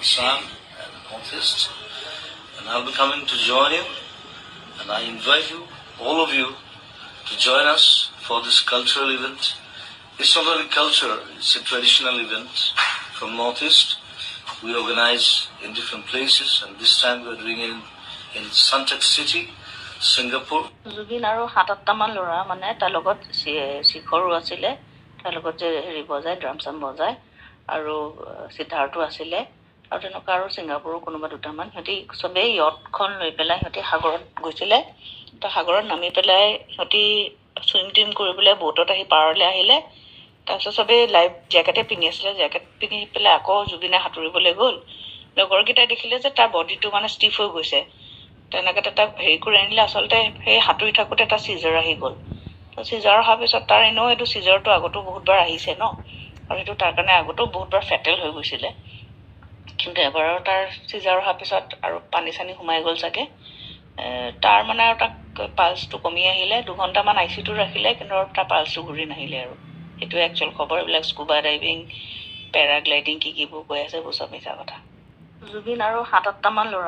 Assam and Northeast, and I'll be coming to join you, and I invite you, all of you, to join us for this cultural event. It's not only culture, it's a traditional event from Northeast. We organize in different places, and this time we're doing it in Suntec City, Singapore. Zubeen আৰু ৭-৮টামান ল'ৰা মানে তাৰ লগত শিখৰো আছিলে, তাৰ লগত যে হেৰি বজায় ড্ৰাম চাম বজায়, আৰু সিদ্ধাৰ্থো আছিলে, আৰু তেনেকুৱা আৰু ছিংগাপুৰৰ কোনোবা দুটামান। সিহঁতি চবেই য়টখন লৈ পেলাই সিহঁতি সাগৰত গৈছিলে। তো সাগৰত নামি পেলাই সিহঁতি চুইম টুইম কৰি পেলাই ব'টত আহি পাৰলৈ আহিলে। তাৰপিছত চবেই লাইফ জেকেটে পিন্ধি আছিলে, জেকেট পিন্ধি পেলাই আকৌ জুবিনে সাঁতুৰিবলৈ গ'ল। লগৰকেইটাই দেখিলে যে তাৰ বডিটো মানে ষ্টিফ হৈ গৈছে। তেনেকৈ এটা হেৰি কৰি আনিলে, আচলতে সেই সাঁতুৰি থাকোঁতে এটা চিজাৰ আহি গ'ল। তো চিজাৰ অহাৰ পিছত তাৰ এনেও এইটো চিজাৰটো আগতো বহুতবাৰ আহিছে ন, আৰু সেইটো তাৰ কাৰণে আগতো বহুতবাৰ ফেটেল হৈ গৈছিলে। কিন্তু এবাৰৰ তাৰ চিজাৰ অহাৰ পিছত আৰু পানী চানী সোমাই গ'ল চাগে, তাৰ মানে আৰু তাক পালচটো কমি আহিলে। 2 ঘণ্টামান ICUত ৰাখিলে, কিন্তু আৰু তাৰ পালচটো ঘূৰি নাহিলে। আৰু সেইটোৱে একচুৱেল খবৰ। এইবিলাক স্কুবা ডাইভিং, পেৰাগ্লাইডিং কিবোৰ কৈ আছে, এইবোৰ চব মিছা কথা। জুবিন আৰু 7-8টামান ল'ৰা